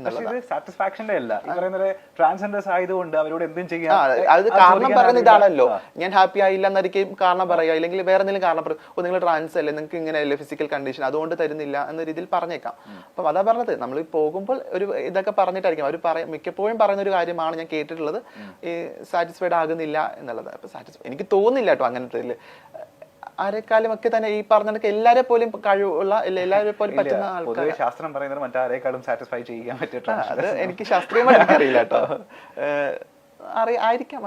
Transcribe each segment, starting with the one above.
എന്നുള്ളത്. സാറ്റിസ്ഫാക്ഷന്റെ അല്ല, ഈ പറയുന്നത് ട്രാൻസ്ജെൻഡേഴ്സ് ആയതുകൊണ്ട് അവരോട് എന്തും ചെയ്യാം. അത് കാരണം പറയുന്ന ഇതാണല്ലോ, ഞാൻ ഹാപ്പി ആയില്ല എന്നായിരിക്കും കാരണം പറയുക, അല്ലെങ്കിൽ വേറെ എന്തെങ്കിലും കാരണം പറയും, നിങ്ങൾ ട്രാൻസ് അല്ലേ, നിങ്ങൾക്ക് ഇങ്ങനെയല്ലേ ഫിസിക്കൽ കണ്ടീഷൻ, അതുകൊണ്ട് തരുന്നില്ല എന്ന രീതിയിൽ പറഞ്ഞേക്കാം. അപ്പം അതാ പറഞ്ഞത്, നമ്മൾ പോകുമ്പോൾ ഒരു ഇതൊക്കെ പറഞ്ഞിട്ടായിരിക്കും അവർ മിക്കപ്പോഴും പറയുന്ന ഒരു കാര്യമാണ് ഞാൻ കേട്ടിട്ടുള്ളത്, ഈ സാറ്റിസ്ഫൈഡ് ആകുന്നില്ല എന്നുള്ളത്. അപ്പൊ എനിക്ക് തോന്നുന്നില്ല കേട്ടോ അങ്ങനത്തെ ആരെക്കാളും ഒക്കെ തന്നെ ഈ പറഞ്ഞ എല്ലാരെ പോലും കഴിവുള്ള എല്ലാവരെ പോലും പറ്റുന്ന ആൾക്കാർ. ശാസ്ത്രം പറയുന്നത് മറ്റാരെക്കാളും സാറ്റിസ്ഫൈ ചെയ്യാൻ പറ്റിയിട്ടുണ്ട്. അത് എനിക്ക് ശാസ്ത്രീയമായി എനിക്കറിയില്ല കേട്ടോ, ആയിരിക്കാം.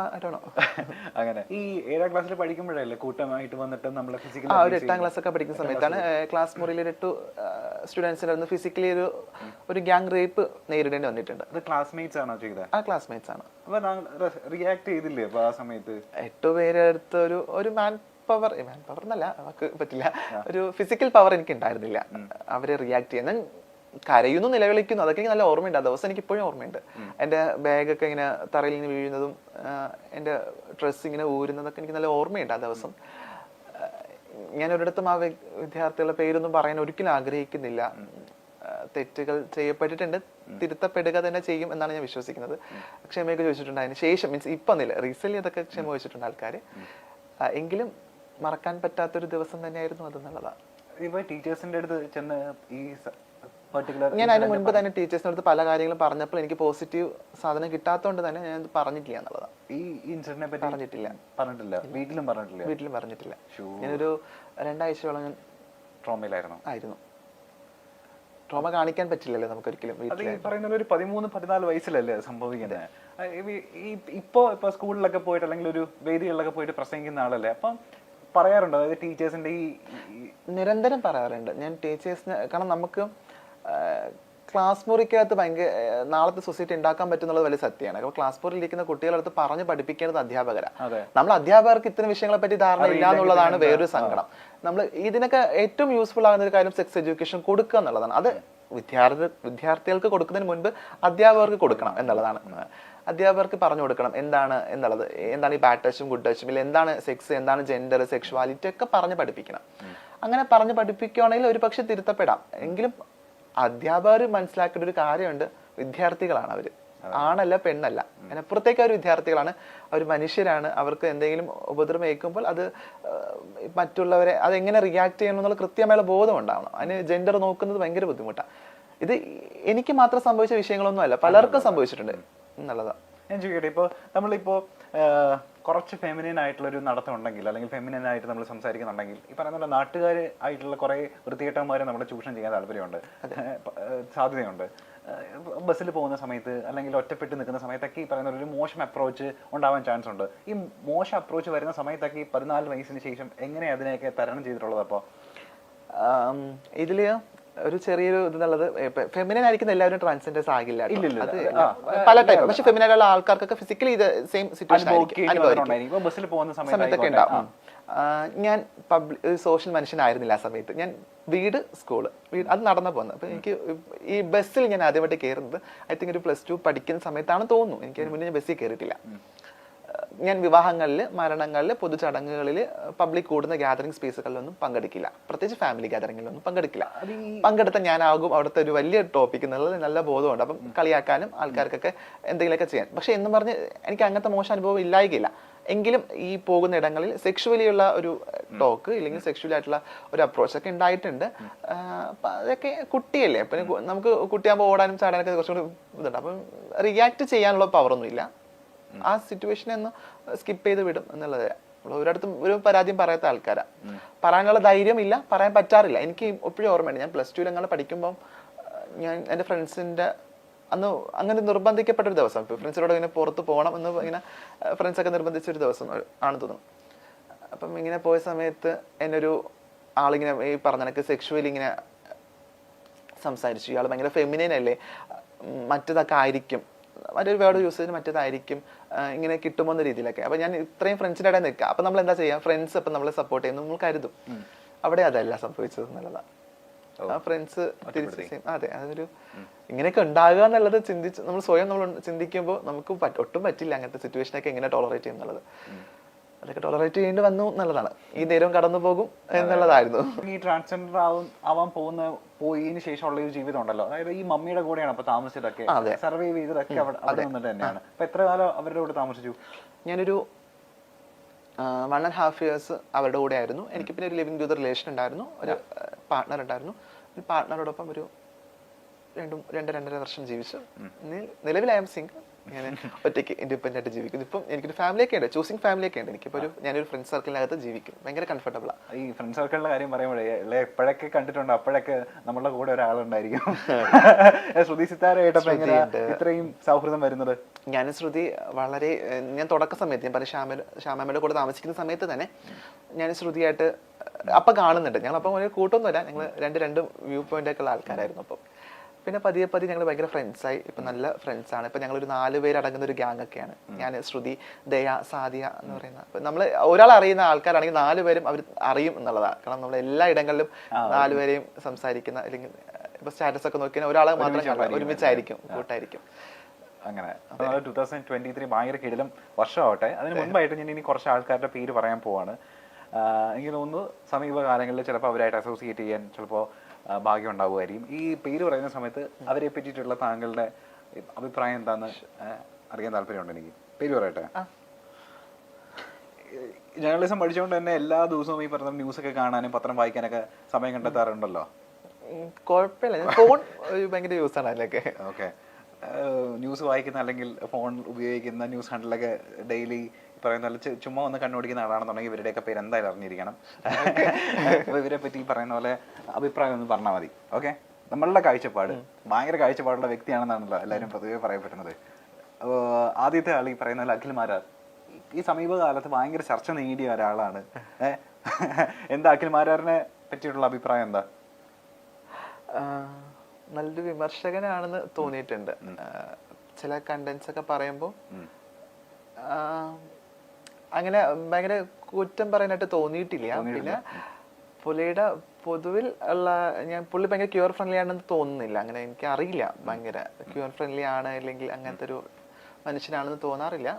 അങ്ങനെ ഈ 7ാം ക്ലാസ്സിൽ പഠിക്കുമ്പോഴല്ലേ കൂട്ടമായിട്ട് വന്നിട്ട് നമ്മൾ ഫിസിക്കലി ഒരു 8ാം ക്ലാസ് ഒക്കെ പഠിക്കുന്ന സമയത്താണ് ക്ലാസ് മുറിയിൽ 8 സ്റ്റുഡൻസിനായിരുന്നു ഫിസിക്കലി ഒരു ഗ്യാങ് റേപ്പ് നേരിടേണ്ടി വന്നിട്ടുണ്ട്. അത് ക്ലാസ്മേറ്റ്സ് ആണോ ചെയ്തത്? ആ ക്ലാസ്മേറ്റ്സ് ആണ്. റിയാക്ട് ചെയ്തില്ലേ ആ സമയത്ത്? 8 പേരെ അടുത്ത് ഒരു മാൻ പവർ എന്നല്ല, നമുക്ക് പറ്റില്ല, ഒരു ഫിസിക്കൽ പവർ എനിക്ക് ഉണ്ടായിരുന്നില്ല അവരെ റിയാക്ട് ചെയ്യാൻ. കരയുന്നു, നിലവിളിക്കുന്നു, അതൊക്കെ എനിക്ക് നല്ല ഓർമ്മയുണ്ട്. ആ ദിവസം എനിക്ക് ഇപ്പോഴും ഓർമ്മയുണ്ട്. എൻ്റെ ബാഗൊക്കെ ഇങ്ങനെ തറയിൽ നിന്ന് വീഴുന്നതും എൻ്റെ ഡ്രസ്സ് ഇങ്ങനെ ഊരുന്നതൊക്കെ എനിക്ക് നല്ല ഓർമ്മയുണ്ട് ആ ദിവസം. ഞാൻ ഒരിടത്തും ആ വിദ്യാർത്ഥികളുടെ പേരൊന്നും പറയാൻ ഒരിക്കലും ആഗ്രഹിക്കുന്നില്ല. തെറ്റുകൾ ചെയ്യപ്പെട്ടിട്ടുണ്ട്, തിരുത്തപ്പെടുക തന്നെ ചെയ്യും എന്നാണ് ഞാൻ വിശ്വസിക്കുന്നത്. ക്ഷമയൊക്കെ ചോദിച്ചിട്ടുണ്ട് അതിന് ശേഷം, മീൻസ് ഇപ്പം എന്നില്ല, റീസെന്റ് അതൊക്കെ ക്ഷമ ചോദിച്ചിട്ടുണ്ട് ആൾക്കാർ. എങ്കിലും മറക്കാൻ പറ്റാത്തൊരു ദിവസം തന്നെയായിരുന്നു അതെന്നുള്ളതാണ്. ഇപ്പൊ ടീച്ചേഴ്സിന്റെ അടുത്ത് ചെന്ന് ഈ ഞാൻ അതിന് മുൻപ് തന്നെ ടീച്ചേഴ്സിന്റെ അടുത്ത് പല കാര്യങ്ങളും പറഞ്ഞപ്പോൾ എനിക്ക് പോസിറ്റീവ് സാധനം കിട്ടാത്തതുകൊണ്ട് തന്നെ ഞാൻ പറഞ്ഞിട്ടില്ല എന്നുള്ളതാണ്. ഈ ഇൻസിഡന്റിനെ പറ്റി പറഞ്ഞിട്ടില്ല. വീട്ടിലും പറഞ്ഞിട്ടില്ല. ഞാനൊരു 2 ആഴ്ചയോളം ഞാൻ ട്രോമയിലായിരുന്നു. ട്രോമ കാണിക്കാൻ പറ്റില്ലല്ലോ നമുക്ക് ഒരിക്കലും. അത് ഈ പറയുന്ന ഒരു 13-14 വയസ്സിലല്ലേ സംഭവിക്കുന്നത്. ഇപ്പൊ സ്കൂളിലൊക്കെ പോയിട്ട് അല്ലെങ്കിൽ ഒരു വേദികളിലൊക്കെ പോയിട്ട് പ്രസംഗിക്കുന്ന ആളല്ലേ, അപ്പം പറയാറുണ്ടോ അതായത് ടീച്ചേഴ്സിന്റെ ഈ? നിരന്തരം പറയാറുണ്ട് ഞാൻ ടീച്ചേഴ്സിന്. കാരണം നമുക്ക് ക്ലാസ് മുറിക്കകത്ത് ഭയങ്കര നാളത്തെ സൊസൈറ്റി ഉണ്ടാക്കാൻ പറ്റുന്നുള്ളത് വലിയ സത്യമാണ്. അപ്പോൾ ക്ലാസ് മുറിയിൽ ഇരിക്കുന്ന കുട്ടികളടുത്ത് പറഞ്ഞ് പഠിപ്പിക്കേണ്ടത് അധ്യാപകരാണ്. നമ്മൾ അധ്യാപകർക്ക് ഇത്തരം വിഷയങ്ങളെ പറ്റി ധാരണ ഇല്ല എന്നുള്ളതാണ് വേറൊരു സങ്കടം. നമ്മൾ ഇതിനൊക്കെ ഏറ്റവും യൂസ്ഫുൾ ആകുന്ന ഒരു കാര്യം സെക്സ് എഡ്യൂക്കേഷൻ കൊടുക്കുക എന്നുള്ളതാണ്. അത് വിദ്യാർത്ഥികൾക്ക് കൊടുക്കുന്നതിന് മുൻപ് അധ്യാപകർക്ക് കൊടുക്കണം എന്നുള്ളതാണ്. അധ്യാപകർക്ക് പറഞ്ഞു കൊടുക്കണം എന്താണ് എന്നുള്ളത്, എന്താണ് ഈ ബാഡ് ടച്ചും ഗുഡ് ടച്ചും, ഇല്ല എന്താണ് സെക്സ്, എന്താണ് ജെൻഡർ, സെക്ഷുവാലിറ്റി ഒക്കെ പറഞ്ഞ് പഠിപ്പിക്കണം. അങ്ങനെ പറഞ്ഞ് പഠിപ്പിക്കുകയാണെങ്കിൽ ഒരു പക്ഷെ തിരുത്തപ്പെടാം. എങ്കിലും അധ്യാപകർ മനസ്സിലാക്കേണ്ട ഒരു കാര്യമുണ്ട്, വിദ്യാർത്ഥികളാണ് അവര്, ആണല്ല പെണ്ണല്ല, അതിനപ്പുറത്തേക്ക് അവർ വിദ്യാർത്ഥികളാണ്, അവർ മനുഷ്യരാണ്. അവർക്ക് എന്തെങ്കിലും ഉപദ്രവം ഏൽക്കുമ്പോൾ അത് മറ്റുള്ളവരെ അതെങ്ങനെ റിയാക്ട് ചെയ്യണം എന്നുള്ള കൃത്യമായുള്ള ബോധം ഉണ്ടാവണം. അതിന് ജെൻഡർ നോക്കുന്നത് ഭയങ്കര ബുദ്ധിമുട്ടാണ്. ഇത് എനിക്ക് മാത്രം സംഭവിച്ച വിഷയങ്ങളൊന്നും അല്ല, പലർക്കും സംഭവിച്ചിട്ടുണ്ട് എന്നുള്ളതാണ്. ഞാൻ ചോദിക്കട്ടെ, ഇപ്പോൾ നമ്മളിപ്പോൾ കുറച്ച് ഫെമിനിൻ ആയിട്ടുള്ള ഒരു നടത്തം ഉണ്ടെങ്കിൽ, അല്ലെങ്കിൽ ഫെമിനിൻ ആയിട്ട് നമ്മൾ സംസാരിക്കുന്നുണ്ടെങ്കിൽ, ഈ പറയുന്ന നാട്ടുകാർ ആയിട്ടുള്ള കുറെ വൃത്തികെട്ടന്മാരെ നമ്മുടെ ചൂഷണം ചെയ്യാൻ താല്പര്യമുണ്ട്, സാധ്യതയുണ്ട്. ബസ്സിൽ പോകുന്ന സമയത്ത് അല്ലെങ്കിൽ ഒറ്റപ്പെട്ട് നിൽക്കുന്ന സമയത്തൊക്കെ ഈ പറയുന്ന ഒരു മോശം അപ്രോച്ച് ഉണ്ടാവാൻ ചാൻസ് ഉണ്ട്. ഈ മോശം അപ്രോച്ച് വരുന്ന സമയത്തൊക്കെ ഈ 14 വയസ്സിന് ശേഷം എങ്ങനെ അതിനെയൊക്കെ തരണം ചെയ്തിട്ടുള്ളത്? അപ്പോൾ ഇതില് ഒരു ചെറിയൊരു ഇതുള്ളത്, ഫെമിനൻ ആയിരിക്കുന്ന എല്ലാവരും ട്രാൻസ്ജെൻഡേഴ്സ് ആകില്ല, പല ടൈപ്പ്. പക്ഷെ ഫെമിനായിട്ടുള്ള ആൾക്കാർക്കൊക്കെ ഫിസിക്കലി ഇത് സെയിം സിറ്റുവേഷൻ സമയത്തൊക്കെ ഉണ്ടാവും. ഞാൻ സോഷ്യൽ മനുഷ്യനായിരുന്നില്ല ആ സമയത്ത്. ഞാൻ വീട് അത് നടന്നു പോകുന്നത്. അപ്പൊ എനിക്ക് ഈ ബസ്സിൽ ഞാൻ ആദ്യമായിട്ട് കയറുന്നത് ഐ തിങ്ക് ഒരു +2 പഠിക്കുന്ന സമയത്താണ് തോന്നുന്നു. എനിക്ക് അതിന് മുന്നേ ഞാൻ ബസ്സിൽ കയറിയിട്ടില്ല. ഞാൻ വിവാഹങ്ങളിൽ, മരണങ്ങളിൽ, പൊതുചടങ്ങുകളിൽ, പബ്ലിക് കൂടുന്ന ഗ്യാതറിംഗ് സ്പേസുകളിലൊന്നും പങ്കെടുക്കില്ല. പ്രത്യേകിച്ച് ഫാമിലി ഗ്യാതറിംഗിലൊന്നും പങ്കെടുക്കില്ല. പങ്കെടുത്ത ഞാനാകും അവിടുത്തെ ഒരു വലിയ ടോപ്പിക് എന്നുള്ളത് നല്ല ബോധമുണ്ട്. അപ്പം കളിയാക്കാനും ആൾക്കാർക്കൊക്കെ എന്തെങ്കിലുമൊക്കെ ചെയ്യാൻ. പക്ഷെ എന്നും പറഞ്ഞ് എനിക്ക് അങ്ങനത്തെ മോശം അനുഭവം ഇല്ലായികയില്ല. എങ്കിലും ഈ പോകുന്ന ഇടങ്ങളിൽ സെക്ഷുവലി ഉള്ള ഒരു ടോക്ക് ഇല്ലെങ്കിൽ സെക്ഷുവലി ആയിട്ടുള്ള ഒരു അപ്രോച്ച് ഒക്കെ ഉണ്ടായിട്ടുണ്ട്. അതൊക്കെ കുട്ടിയല്ലേ, പിന്നെ നമുക്ക് കുട്ടിയാകുമ്പോൾ ഓടാനും ചാടാനൊക്കെ കുറച്ചും കൂടി ഇതുണ്ട്. അപ്പം റിയാക്ട് ചെയ്യാനുള്ള പവറൊന്നും ഇല്ല. ആ സിറ്റുവേഷനെ ഒന്ന് സ്കിപ്പ് ചെയ്ത് വിടും എന്നുള്ളത്. ഒരിടത്തും ഒരു പരാതിയും പറയാത്ത ആൾക്കാരാ. പറയാനുള്ള ധൈര്യം ഇല്ല, പറയാൻ പറ്റാറില്ല. എനിക്ക് എപ്പോഴും ഓർമ്മയുണ്ട്, ഞാൻ +2 അങ്ങനെ പഠിക്കുമ്പോൾ ഞാൻ എൻ്റെ ഫ്രണ്ട്സിൻ്റെ അന്ന് അങ്ങനെ നിർബന്ധിക്കപ്പെട്ടൊരു ദിവസം, ഫ്രണ്ട്സിനോട് ഇങ്ങനെ പുറത്ത് പോകണം എന്ന് ഇങ്ങനെ ഫ്രണ്ട്സൊക്കെ നിർബന്ധിച്ചൊരു ദിവസം ആണ് തോന്നുന്നു. അപ്പം ഇങ്ങനെ പോയ സമയത്ത് എന്നൊരു ആളിങ്ങനെ ഈ പറഞ്ഞ സെക്ഷുവലി ഇങ്ങനെ സംസാരിച്ചു. ഇയാൾ ഭയങ്കര ഫെമിനൈൻ അല്ലേ, മറ്റേതൊക്കെ ആയിരിക്കും, മറ്റൊരു വേർഡ് യൂസ് ചെയ്ത് മറ്റേതായിരിക്കും, ഇങ്ങനെ കിട്ടുമോ എന്ന രീതിയിലൊക്കെ. അപ്പൊ ഞാൻ ഇത്രയും ഫ്രണ്ട്സിൻ്റെ ഇടയിൽ നിൽക്കുക. അപ്പൊ നമ്മൾ എന്താ ചെയ്യുക, ഫ്രണ്ട്സ് അപ്പം നമ്മളെ സപ്പോർട്ട് ചെയ്യുന്നു നമ്മൾ കരുതും. അവിടെ അതല്ല സംഭവിച്ചത് എന്നുള്ളതാണ്. ആ ഫ്രണ്ട്സ് തിരിച്ച് അതെ, അതൊരു ഇങ്ങനെയൊക്കെ ഉണ്ടാകുക എന്നുള്ളത് നമ്മൾ സ്വയം നമ്മൾ ചിന്തിക്കുമ്പോൾ നമുക്ക് ഒട്ടും പറ്റില്ല അങ്ങനത്തെ സിറ്റുവേഷനൊക്കെ എങ്ങനെ ടോളറേറ്റ് ചെയ്യുന്നുള്ളത്. അതൊക്കെ ടോളറേറ്റ് ചെയ്യേണ്ടി വന്നു എന്നുള്ളതാണ്. ഈ നേരം കടന്നു പോകും എന്നുള്ളതായിരുന്നു. ഈ ട്രാൻസ്ജെൻഡർ ആവാൻ പോയതിനു ശേഷമുള്ള ഒരു ജീവിതം ഉണ്ടല്ലോ, അതായത് ഈ മമ്മിയുടെ കൂടെയാണ് അപ്പൊ താമസിച്ചതൊക്കെ, സർവൈവ് ചെയ്തതൊക്കെ അവിടെ നിന്നിട്ട് തന്നെയാണ്. അപ്പൊ എത്ര കാലം അവരുടെ കൂടെ താമസിച്ചു? ഞാനൊരു 1.5 years അവരുടെ കൂടെ ആയിരുന്നു. എനിക്ക് പിന്നെ ഒരു ലിവിംഗ് ടു ദ റിലേഷൻ ഉണ്ടായിരുന്നു, ഒരു പാർട്ട്ണർ ഉണ്ടായിരുന്നു. ഒരു പാർട്ട്ണറോടൊപ്പം ഒരു 2-2.5 വർഷം ജീവിച്ചു. നിലവിൽ ഐ എം സിംഗിൾ. ഞാൻ ഒറ്റയ്ക്ക് ഇൻഡിപെൻഡന്റ് ആയിട്ട് ജീവിക്കുന്നു. ഇപ്പം എനിക്കൊരു ഫാമിലിയൊക്കെ ഉണ്ട്, ചൂസിങ് ഫാമിലിയൊക്കെ ഉണ്ട്. എനിക്കിപ്പോൾ ഞാനൊരു ഫ്രണ്ട് സർക്കിളിനകത്ത് ജീവിക്കും, ഭയങ്കര കംഫർട്ടബിളാ. ഈ ഫ്രണ്ട് സർക്കിളിന്റെ കാര്യം പറയുമ്പോഴേ എപ്പോഴൊക്കെ കണ്ടിട്ടുണ്ട് അപ്പോഴൊക്കെ നമ്മളുടെ കൂടെ ഒരാളുണ്ടായിരിക്കും. ശ്രുതി സിത്താരയായിട്ടപ്പോ ഇത്രയും സൗഹൃദം വരുന്നത്? ഞാനും ശ്രുതി വളരെ, ഞാൻ തുടക്ക സമയത്ത് ഞാൻ പറഞ്ഞ ശ്യാമയുടെ കൂടെ താമസിക്കുന്ന സമയത്ത് തന്നെ ഞാൻ ശ്രുതിയായിട്ട് അപ്പം കാണുന്നുണ്ട്. ഞങ്ങളപ്പം ഒരു കൂട്ടൊന്നുമില്ല, ഞങ്ങൾ രണ്ട് വ്യൂ പോയിന്റ് ഒക്കെ ഉള്ള ആൾക്കാരായിരുന്നു. അപ്പം പിന്നെ പതിയെ ഞങ്ങൾ ഭയങ്കര ഫ്രണ്ട്സായി. ഇപ്പം നല്ല ഫ്രണ്ട്സാണ്. ഇപ്പം ഞങ്ങളൊരു 4 പേര് അടങ്ങുന്ന ഒരു ഗ്യാങ് ഒക്കെയാണ്. ഞാൻ, ശ്രുതി, ദയ, സാദിയ എന്ന് പറയുന്ന. അപ്പം നമ്മൾ ഒരാൾ അറിയുന്ന ആൾക്കാരാണെങ്കിൽ 4 പേരും അവർ അറിയും എന്നുള്ളതാണ്. കാരണം നമ്മൾ എല്ലാ ഇടങ്ങളിലും 4 പേരെയും സംസാരിക്കുന്ന, അല്ലെങ്കിൽ ഇപ്പൊ സ്റ്റാറ്റസ് ഒക്കെ നോക്കിയാൽ ഒരാളെ മാത്രം ഒരുമിച്ചായിരിക്കും, കൂട്ടായിരിക്കും. അങ്ങനെ 2023 ഭയങ്കര കിടിലം വർഷമാവട്ടെ. അതിന് മുൻപായിട്ട് ഞാൻ ഇനി കുറച്ച് ആൾക്കാരുടെ പേര് പറയാൻ പോവാണ്. എനിക്ക് തോന്നുന്നു സമീപകാലങ്ങളിൽ ചിലപ്പോൾ അവരായിട്ട് അസോസിയേറ്റ് ചെയ്യാൻ ചിലപ്പോൾ ഭാഗ്യം ഉണ്ടാവുമായിരിക്കും. ഈ പേര് പറയുന്ന സമയത്ത് അവരെ പറ്റിയിട്ടുള്ള താങ്കളുടെ അഭിപ്രായം എന്താന്ന് അറിയാൻ താല്പര്യമുണ്ട് എനിക്ക്. പേര് പറയട്ടെ. ജേർണലിസം പഠിച്ചുകൊണ്ട് തന്നെ എല്ലാ ദിവസവും ഈ പറഞ്ഞ ന്യൂസൊക്കെ കാണാനും പത്രം വായിക്കാനൊക്കെ സമയം കണ്ടെത്താറുണ്ടല്ലോ? കുഴപ്പമില്ല, ഫോൺ ഭയങ്കര യൂസ് ആണ് അതിലൊക്കെ. ഓക്കെ. ന്യൂസ് വായിക്കുന്ന അല്ലെങ്കിൽ ഫോൺ ഉപയോഗിക്കുന്ന ന്യൂസ് ഹാൻഡിലൊക്കെ ഡെയിലി പറയുന്ന പോലെ ചുമ്മാ ഒന്ന് കണ്ണോടിക്കുന്ന ആളാണെന്നുണ്ടെങ്കിൽ ഇവരുടെയൊക്കെ പേര് എന്തായാലും അറിഞ്ഞിരിക്കണം. അപ്പോൾ ഇവരെ പറ്റി പറയുന്ന പോലെ അഭിപ്രായം ഒന്ന് പറഞ്ഞാൽ മതി. ഓക്കെ. നമ്മളുടെ കാഴ്ചപ്പാട്, ഭയങ്കര കാഴ്ചപ്പാടുള്ള വ്യക്തിയാണെന്നാണല്ലോ എല്ലാവരും പൊതുവെ പറയപ്പെടുന്നത്. ആദ്യത്തെ ആൾ ഈ പറയുന്ന പോലെ അഖിൽ മാരാർ ഈ സമീപകാലത്ത് ഭയങ്കര ചർച്ച നേടിയ ഒരാളാണ്. എന്താ അഖിൽ മാരാറിനെ പറ്റിയിട്ടുള്ള അഭിപ്രായം എന്താ? നല്ലൊരു വിമർശകനാണെന്ന് തോന്നിയിട്ടുണ്ട്. ചില കണ്ടന്റ്സ് ഒക്കെ പറയുമ്പോൾ അങ്ങനെ ഭയങ്കര കുറ്റം പറയാനായിട്ട് തോന്നിയിട്ടില്ല. പിന്നെ പുള്ളിയുടെ പൊതുവിൽ ഉള്ള, പുള്ളി ഭയങ്കര ക്യൂർ ഫ്രണ്ട്ലി ആണെന്ന് തോന്നുന്നില്ല. അങ്ങനെ എനിക്ക് അറിയില്ല, ഭയങ്കര ക്യൂർ ഫ്രണ്ട്ലി ആണ് അല്ലെങ്കിൽ അങ്ങനത്തെ ഒരു മനുഷ്യനാണെന്ന് തോന്നാറില്ല.